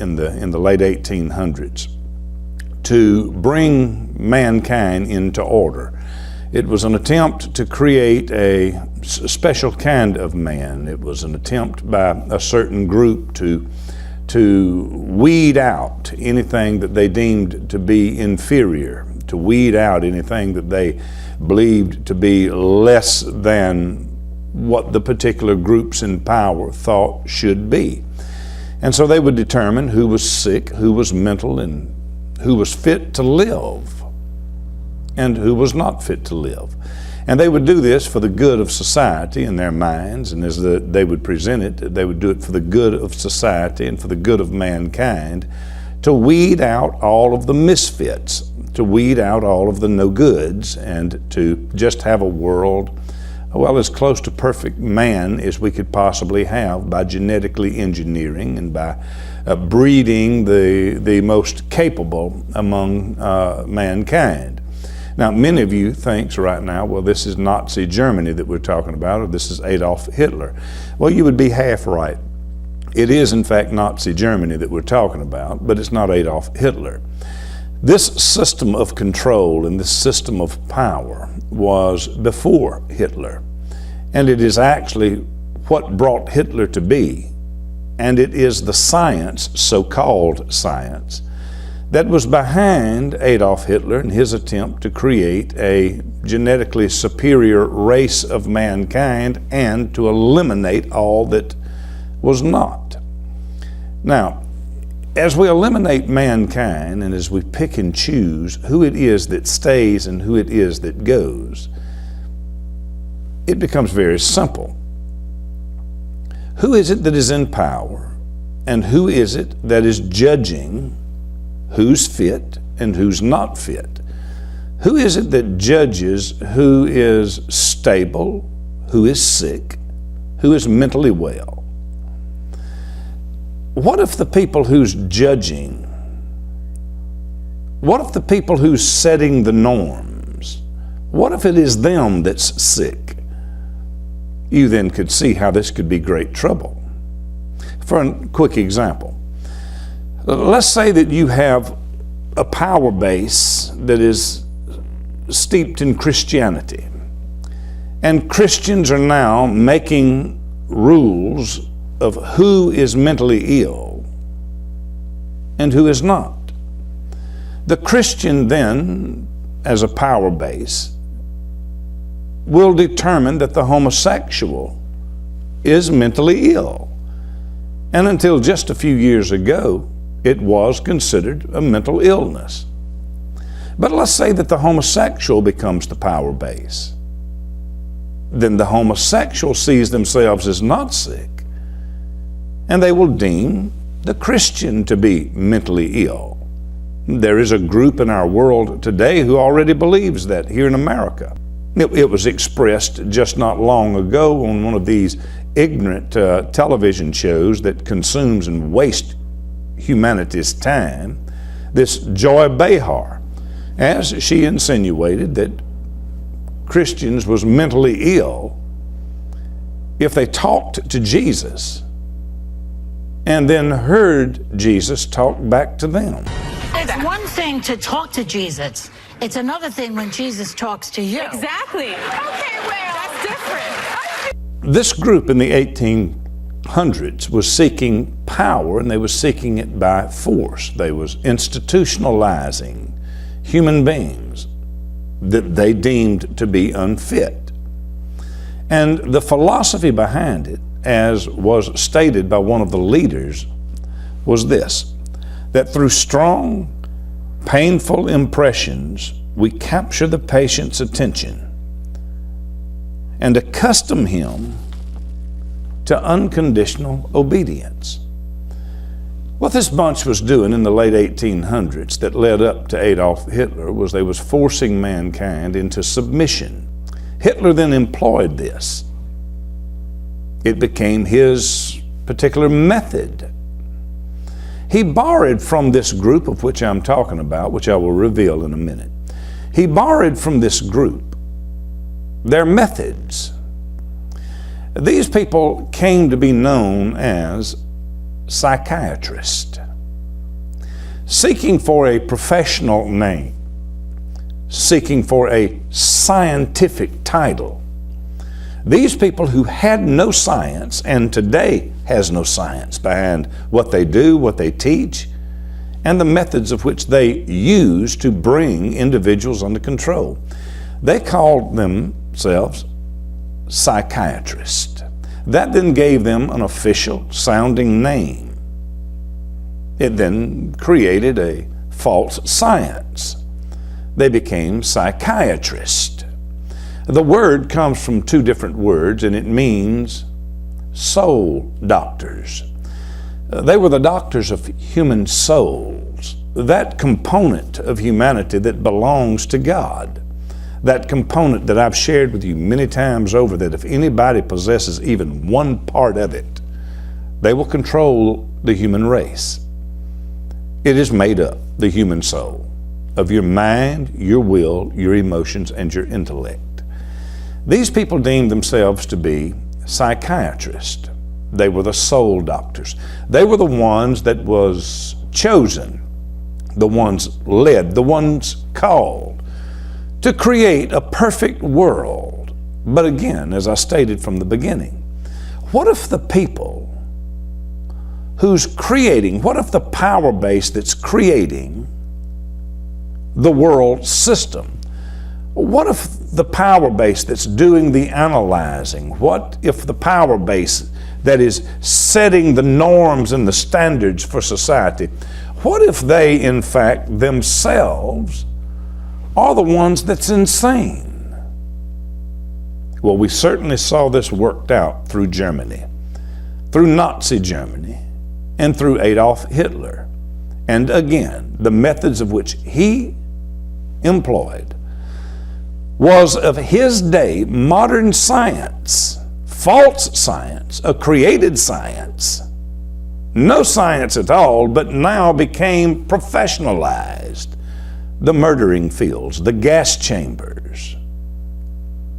in the late 1800s to bring mankind into order. It was an attempt to create a special kind of man. It was an attempt by a certain group to weed out anything that they deemed to be inferior, to weed out anything that they believed to be less than what the particular groups in power thought should be. And so they would determine who was sick, who was mental, and who was fit to live, and who was not fit to live. And they would do this for the good of society in their minds, and as they would present it, they would do it for the good of society and for the good of mankind, to weed out all of the misfits, to weed out all of the no-goods, and to just have a world, well, as close to perfect man as we could possibly have by genetically engineering and by breeding the most capable among mankind. Now, many of you think right now, well, this is Nazi Germany that we're talking about, or this is Adolf Hitler. Well, you would be half right. It is, in fact, Nazi Germany that we're talking about, but it's not Adolf Hitler. This system of control and this system of power was before Hitler, and it is actually what brought Hitler to be, and it is the science, so-called science, that was behind Adolf Hitler and his attempt to create a genetically superior race of mankind and to eliminate all that was not. Now, as we eliminate mankind and as we pick and choose who it is that stays and who it is that goes, it becomes very simple. Who is it that is in power, and who is it that is judging who's fit and who's not fit? Who is it that judges who is stable, who is sick, who is mentally well? What if the people who's judging, what if the people who's setting the norms, what if it is them that's sick? You then could see how this could be great trouble. For a quick example, let's say that you have a power base that is steeped in Christianity, and Christians are now making rules of who is mentally ill and who is not. The Christian then, as a power base, will determine that the homosexual is mentally ill. And until just a few years ago, it was considered a mental illness. But let's say that the homosexual becomes the power base. Then the homosexual sees themselves as not sick, and they will deem the Christian to be mentally ill. There is a group in our world today who already believes that here in America. It was expressed just not long ago on one of these ignorant television shows that consumes and wastes humanity's time, this Joy Behar, as she insinuated that Christians was mentally ill if they talked to Jesus and then heard Jesus talk back to them. It's one thing to talk to Jesus. It's another thing when Jesus talks to you. Exactly. Okay, well, that's different. This group in the 1800s was seeking power, and they were seeking it by force. They was institutionalizing human beings that they deemed to be unfit. And the philosophy behind it, as was stated by one of the leaders, was this: that through strong, painful impressions, we capture the patient's attention and accustom him to unconditional obedience. What this bunch was doing in the late 1800s that led up to Adolf Hitler was they was forcing mankind into submission. Hitler then employed this. It became his particular method. He borrowed from this group of which I'm talking about, which I will reveal in a minute. He borrowed from this group their methods. These people came to be known as psychiatrists. seeking for a professional name, seeking for a scientific title. These people who had no science, and today has no science behind what they do, what they teach, and the methods of which they use to bring individuals under control. They called themselves psychiatrists. That then gave them an official sounding name. It then created a false science. They became psychiatrists. The word comes from two different words, and it means soul doctors. They were the doctors of human souls, that component of humanity that belongs to God, that component that I've shared with you many times over, that if anybody possesses even one part of it, they will control the human race. It is made up, the human soul, of your mind, your will, your emotions, and your intellect. These people deemed themselves to be psychiatrists. They were the soul doctors. They were the ones that was chosen, the ones led, the ones called to create a perfect world. But again, as I stated from the beginning, what if the people who's creating, what if the power base that's creating the world system, what if the power base that's doing the analyzing, what if the power base that is setting the norms and the standards for society, what if they, in fact, themselves are the ones that's insane? Well, we certainly saw this worked out through Germany, through Nazi Germany, and through Adolf Hitler. And again, the methods of which he employed was of his day modern science, false science, a created science, no science at all, but now became professionalized. The murdering fields, the gas chambers,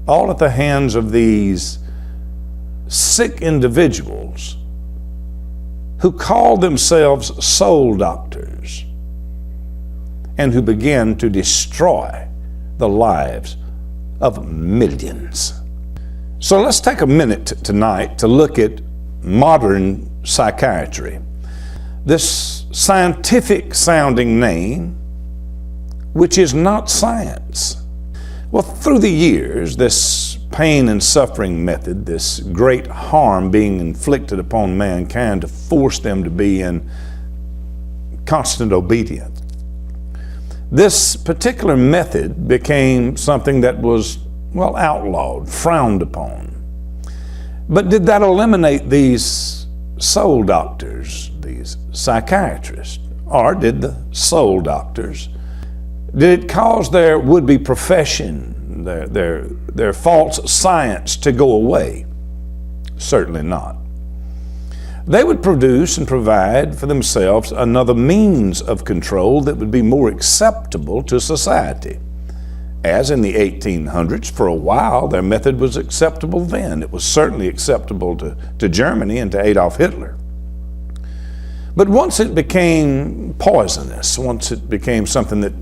all at the hands of these sick individuals who call themselves soul doctors and who began to destroy the lives of millions. So let's take a minute tonight to look at modern psychiatry. This scientific sounding name, which is not science. Well, through the years, this pain and suffering method, this great harm being inflicted upon mankind to force them to be in constant obedience, this particular method became something that was, well, outlawed, frowned upon. But did that eliminate these soul doctors, these psychiatrists? Or did the soul doctors, did it cause their would-be profession, their false science to go away? Certainly not. They would produce and provide for themselves another means of control that would be more acceptable to society. As in the 1800s, for a while, their method was acceptable then. It was certainly acceptable to Germany and to Adolf Hitler. But once it became poisonous, once it became something that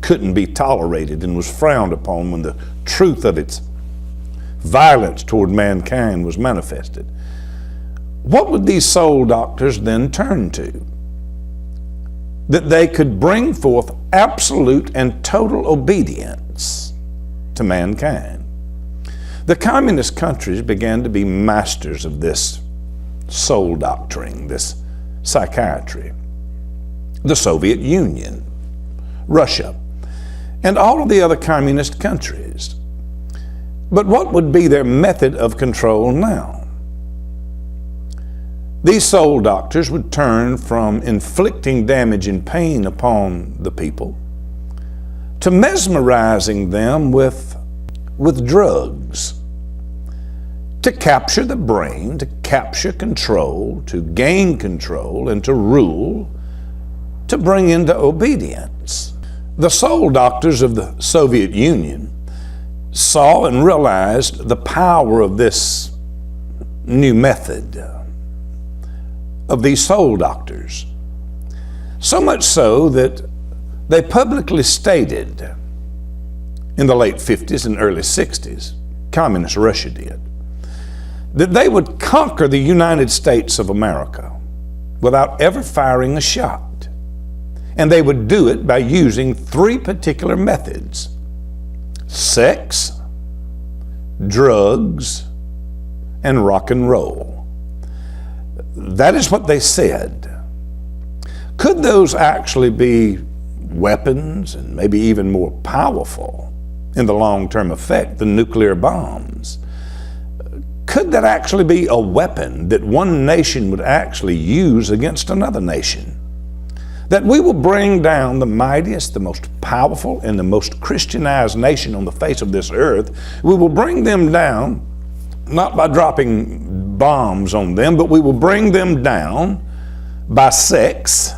couldn't be tolerated and was frowned upon when the truth of its violence toward mankind was manifested, what would these soul doctors then turn to? That they could bring forth absolute and total obedience to mankind. The communist countries began to be masters of this soul doctrine, this psychiatry. The Soviet Union, Russia, and all of the other communist countries. But what would be their method of control now? These soul doctors would turn from inflicting damage and pain upon the people to mesmerizing them with drugs, to capture the brain, to capture control, to gain control, and to rule, to bring into obedience. The soul doctors of the Soviet Union saw and realized the power of this new method, of these soul doctors. So much so that they publicly stated in the late 50s and early 60s, communist Russia did, that they would conquer the United States of America without ever firing a shot. And they would do it by using three particular methods: sex, drugs, and rock and roll. That is what they said. Could those actually be weapons, and maybe even more powerful in the long-term effect than nuclear bombs? Could that actually be a weapon that one nation would actually use against another nation? That we will bring down the mightiest, the most powerful, and the most Christianized nation on the face of this earth. We will bring them down, not by dropping bombs on them, but we will bring them down by sex,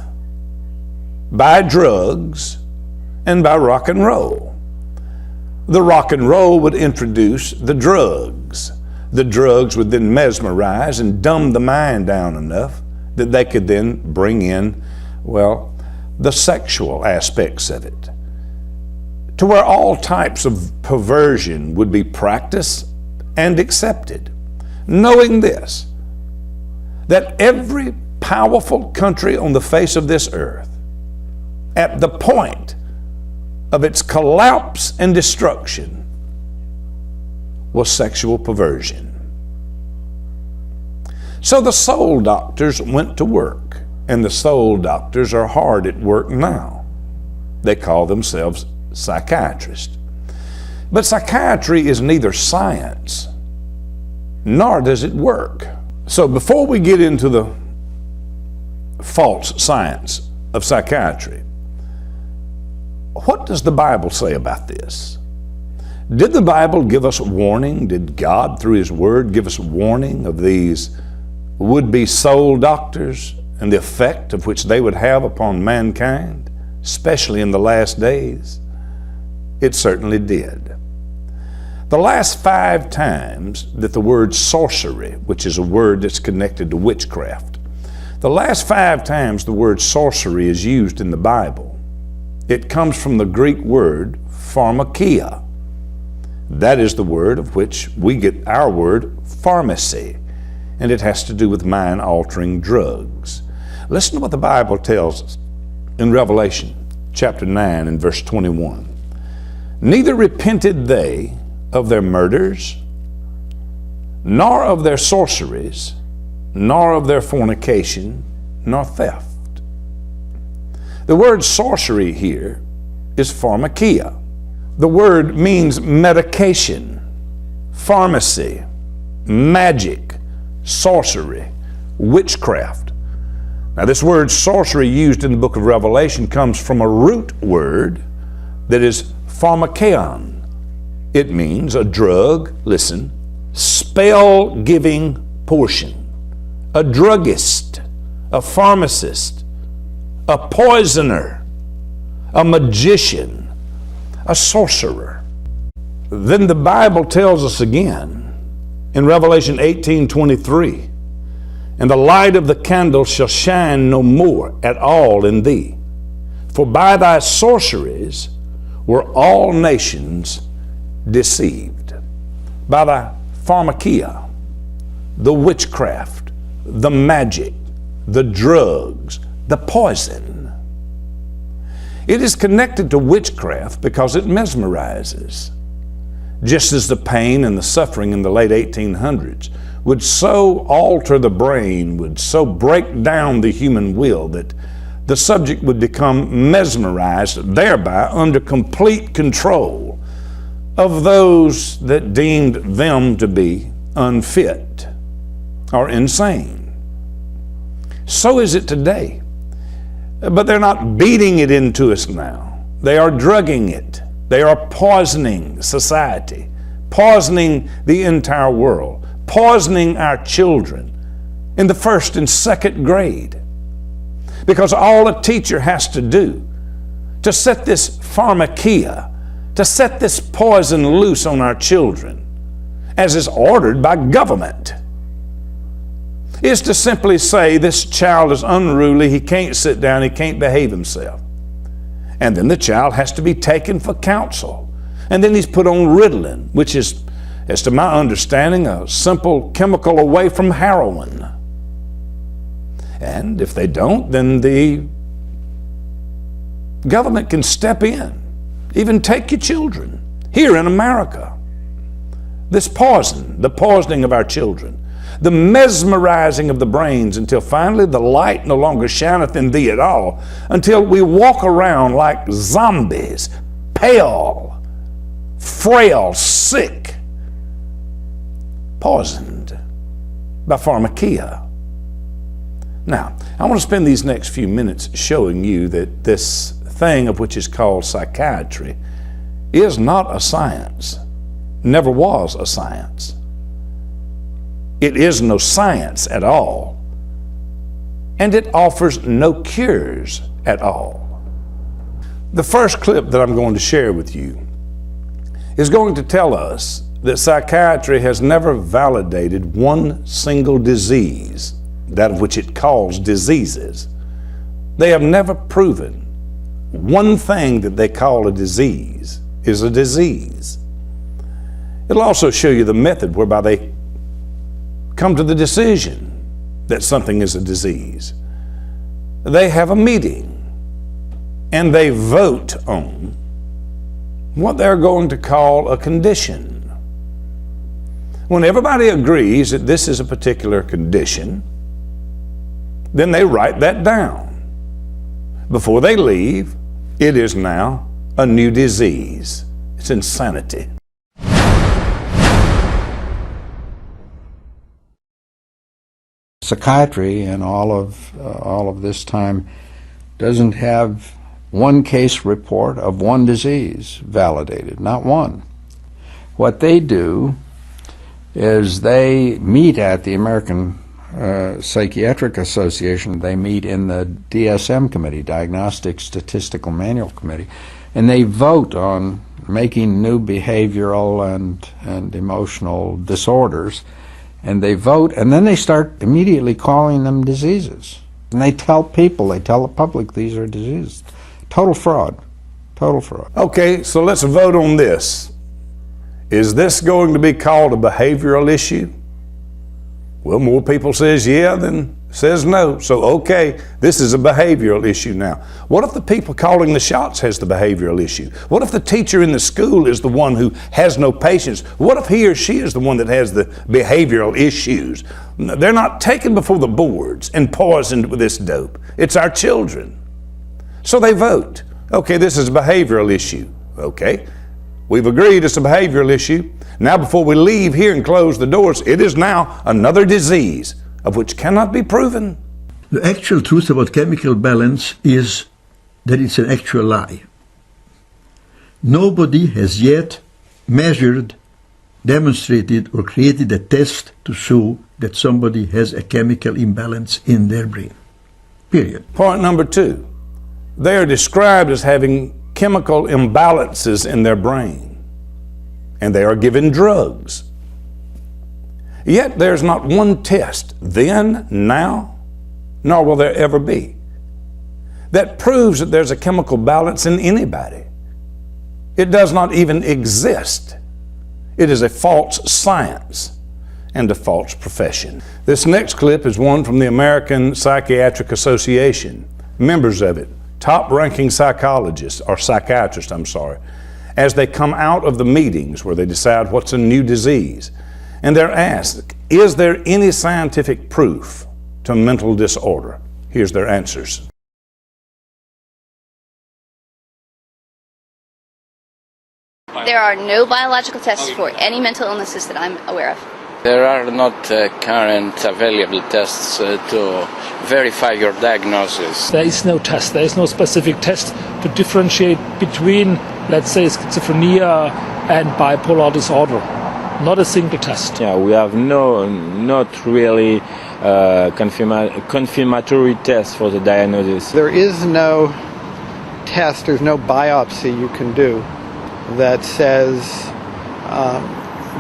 by drugs, and by rock and roll. The rock and roll would introduce the drugs. The drugs would then mesmerize and dumb the mind down enough that they could then bring in, well, the sexual aspects of it, to where all types of perversion would be practiced and accepted, knowing this, that every powerful country on the face of this earth, at the point of its collapse and destruction, was sexual perversion. So the soul doctors went to work, and the soul doctors are hard at work now. They call themselves psychiatrists. But psychiatry is neither science, nor does it work. So before we get into the false science of psychiatry, what does the Bible say about this? Did the Bible give us warning? Did God, through His Word, give us warning of these would-be soul doctors and the effect of which they would have upon mankind, especially in the last days? It certainly did. The last 5 times that the word sorcery, which is a word that's connected to witchcraft, the last 5 times the word sorcery is used in the Bible, it comes from the Greek word pharmakia. That is the word of which we get our word pharmacy, and it has to do with mind-altering drugs. Listen to what the Bible tells us in Revelation chapter 9 and verse 21. Neither repented they of their murders, nor of their sorceries, nor of their fornication, nor theft. The word sorcery here is pharmakia. The word means medication, pharmacy, magic, sorcery, witchcraft. Now, this word sorcery used in the book of Revelation comes from a root word that is pharmakeon. It means a drug, listen, spell-giving portion, a druggist, a pharmacist, a poisoner, a magician, a sorcerer. Then the Bible tells us again in Revelation 18:23, and the light of the candle shall shine no more at all in thee, for by thy sorceries were all nations deceived. By thy pharmakia, the witchcraft, the magic, the drugs, the poison. It is connected to witchcraft because it mesmerizes. Just as the pain and the suffering in the late 1800s would so alter the brain, would so break down the human will that the subject would become mesmerized, thereby under complete control of those that deemed them to be unfit or insane. So is it today. But they're not beating it into us now. They are drugging it. They are poisoning society, poisoning the entire world, poisoning our children in the 1st and 2nd grade. Because all a teacher has to do to set this pharmakia, to set this poison loose on our children, as is ordered by government, is to simply say this child is unruly, he can't sit down, he can't behave himself. And then the child has to be taken for counsel. And then he's put on Ritalin, which is, as to my understanding, a simple chemical away from heroin. And if they don't, then the government can step in, even take your children. Here in America, this poison, the poisoning of our children, the mesmerizing of the brains until finally the light no longer shineth in thee at all, until we walk around like zombies, pale, frail, sick, poisoned by pharmakia. Now, I want to spend these next few minutes showing you that this thing of which is called psychiatry is not a science, never was a science. It is no science at all, and it offers no cures at all. The first clip that I'm going to share with you is going to tell us that psychiatry has never validated one single disease, that of which it calls diseases. They have never proven one thing that they call a disease is a disease. It'll also show you the method whereby they come to the decision that something is a disease. They have a meeting and they vote on what they're going to call a condition. When everybody agrees that this is a particular condition, then they write that down. Before they leave, it is now a new disease. It's insanity. Psychiatry in all of this time doesn't have one case report of one disease validated, not one. What they do is they meet at the American Psychiatric Association. They meet in the DSM committee, Diagnostic Statistical Manual Committee, and they vote on making new behavioral and emotional disorders, and they vote, and then they start immediately calling them diseases. And they tell people, they tell the public these are diseases. Total fraud. Total fraud. Okay, so let's vote on this. Is this going to be called a behavioral issue? Well, more people says yeah than says no. So, okay, this is a behavioral issue now. What if the people calling the shots has the behavioral issue? What if the teacher in the school is the one who has no patience? What if he or she is the one that has the behavioral issues? They're not taken before the boards and poisoned with this dope. It's our children. So they vote. Okay, this is a behavioral issue. Okay, we've agreed it's a behavioral issue. Now before we leave here and close the doors, it is now another disease of which cannot be proven. The actual truth about chemical balance is that it's an actual lie. Nobody has yet measured, demonstrated, or created a test to show that somebody has a chemical imbalance in their brain. Period. Point number two, they are described as having chemical imbalances in their brain, and they are given drugs. Yet there's not one test then, now, nor will there ever be, that proves that there's a chemical balance in anybody. It does not even exist. It is a false science and a false profession. This next clip is one from the American Psychiatric Association. Members of it, top-ranking psychologists, or psychiatrists, as they come out of the meetings where they decide what's a new disease. And they're asked, is there any scientific proof to mental disorder? Here's their answers. There are no biological tests for any mental illnesses that I'm aware of. There are not current available tests to verify your diagnosis. There is no test, there is no specific test to differentiate between, let's say, schizophrenia and bipolar disorder. Not a single test. Yeah, we have not really confirmatory test for the diagnosis. There is no test, there's no biopsy you can do that says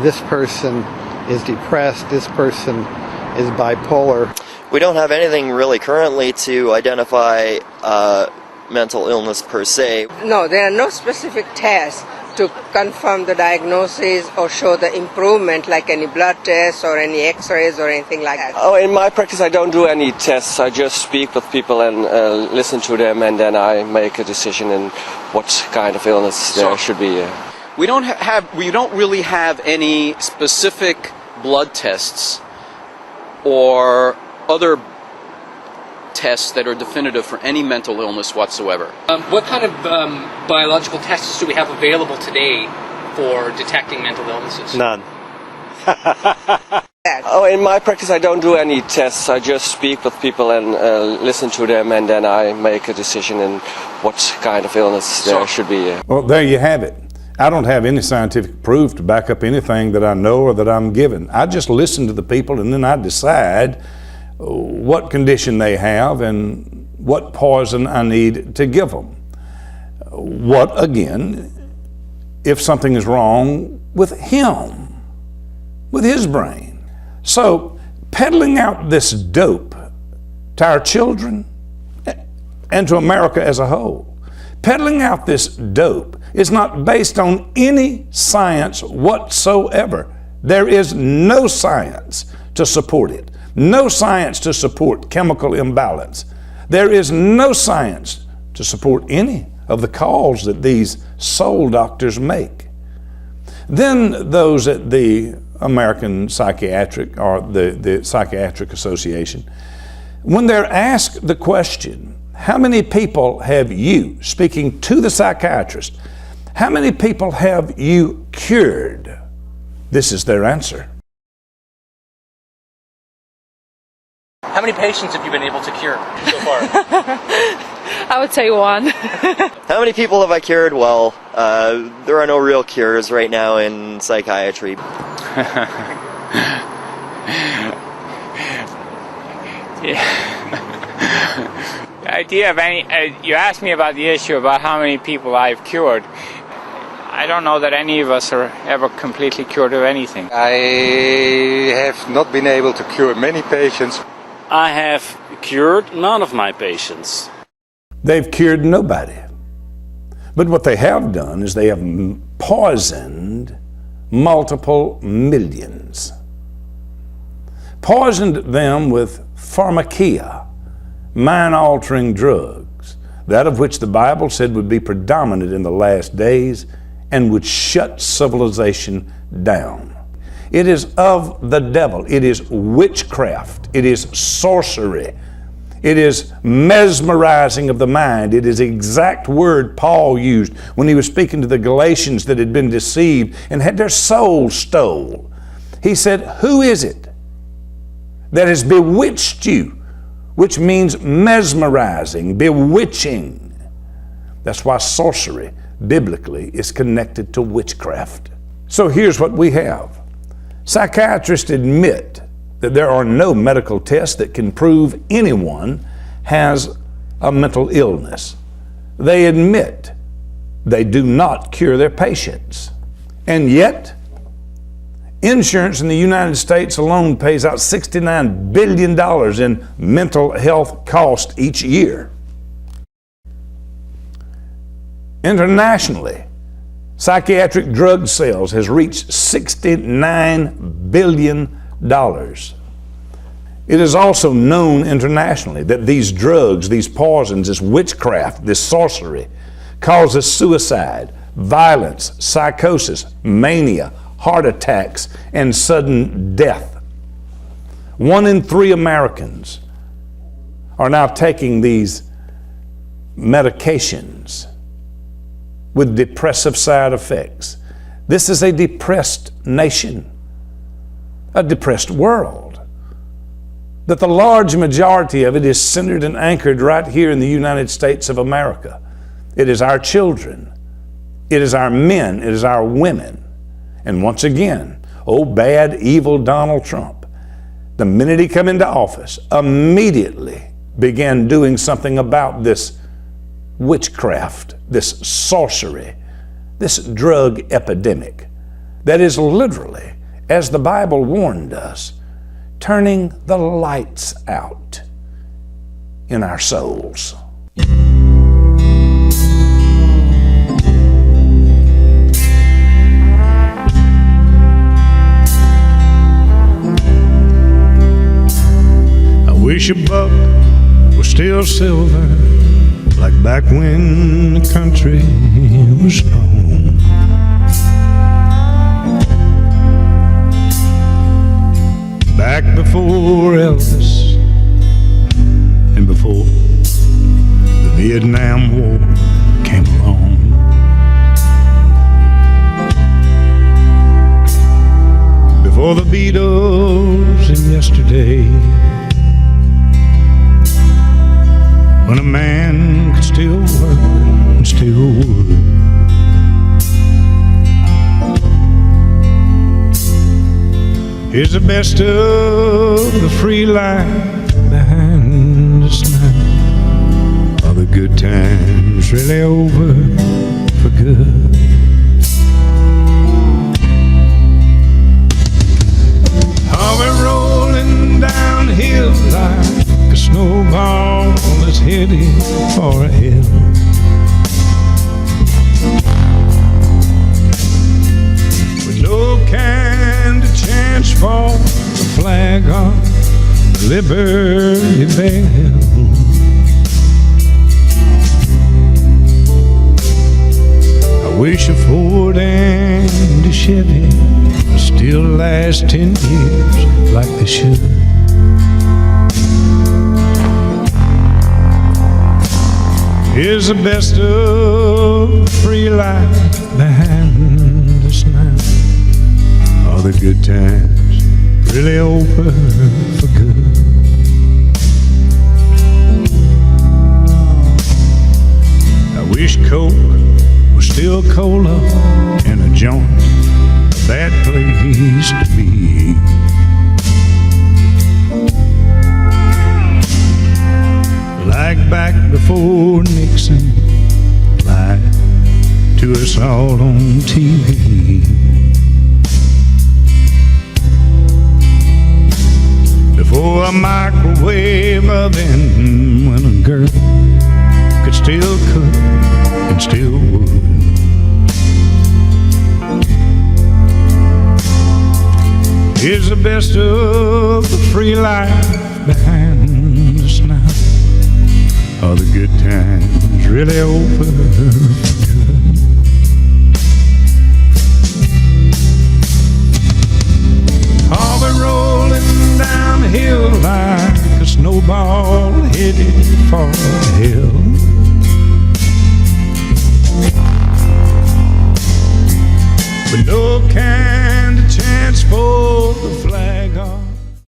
this person is depressed, this person is bipolar. We don't have anything really currently to identify mental illness per se. No, there are no specific tests to confirm the diagnosis or show the improvement, like any blood tests or any x-rays or anything like that. Oh, in my practice I don't do any tests. I just speak with people and listen to them, and then I make a decision in what kind of illness there should be. We don't really have any specific blood tests or other tests that are definitive for any mental illness whatsoever. What kind of biological tests do we have available today for detecting mental illnesses? None. Oh, in my practice I don't do any tests. I just speak with people and listen to them, and then I make a decision in what kind of illness there should be. Well, there you have it. I don't have any scientific proof to back up anything that I know or that I'm given. I just listen to the people, and then I decide what condition they have and what poison I need to give them. What, again, if something is wrong with him, with his brain? So, peddling out this dope to our children and to America as a whole, peddling out this dope is not based on any science whatsoever. There is no science to support it. No science to support chemical imbalance. There is no science to support any of the calls that these soul doctors make. Then those at the American Psychiatric or the Psychiatric Association, when they're asked the question, how many people have you, speaking to the psychiatrist, how many people have you cured? This is their answer. How many patients have you been able to cure so far? I would say one. How many people have I cured? Well, there are no real cures right now in psychiatry. The idea of you asked me about the issue about how many people I've cured. I don't know that any of us are ever completely cured of anything. I have not been able to cure many patients. I have cured none of my patients. They've cured nobody. But what they have done is they have poisoned multiple millions. Poisoned them with pharmakia, mind-altering drugs, that of which the Bible said would be predominant in the last days and would shut civilization down. It is of the devil. It is witchcraft. It is sorcery. It is mesmerizing of the mind. It is the exact word Paul used when he was speaking to the Galatians that had been deceived and had their souls stole. He said, "Who is it that has bewitched you?" Which means mesmerizing, bewitching. That's why sorcery, biblically, is connected to witchcraft. So here's what we have. Psychiatrists admit that there are no medical tests that can prove anyone has a mental illness. They admit they do not cure their patients. And yet, insurance in the United States alone pays out $69 billion in mental health costs each year. Internationally, psychiatric drug sales has reached $69 billion. It is also known internationally that these drugs, these poisons, this witchcraft, this sorcery, causes suicide, violence, psychosis, mania, heart attacks, and sudden death. 1 in 3 Americans are now taking these medications with depressive side effects. This is a depressed nation, a depressed world. That the large majority of it is centered and anchored right here in the United States of America. It is our children. It is our men. It is our women. And once again, oh bad, evil Donald Trump, the minute he came into office, immediately began doing something about this witchcraft, this sorcery, this drug epidemic that is literally, as the Bible warned us, turning the lights out in our souls. I wish a buck was still silver, like back when the country was strong. Back before Elvis and before the Vietnam War came along. Before the Beatles and yesterday, when a man could still work and still would. Here's the best of the free life behind us now. Are the good times really over for good? Are we rolling downhill like a snowball that's headed for a hill? With no kind of chance for the flag on the Liberty Bell. I wish a Ford and a Chevy still last 10 years like they should. Here's the best of free life behind us now. Are the good times really over for good? I wish Coke was still cola and a joint a bad place to be. Like back before Nixon lied to us all on TV. Before a microwave oven, when a girl could still cook and still would. Here's the best of the free life behind us now. Are the good times really over for good? Are we rolling downhill like a snowball headed for a hill?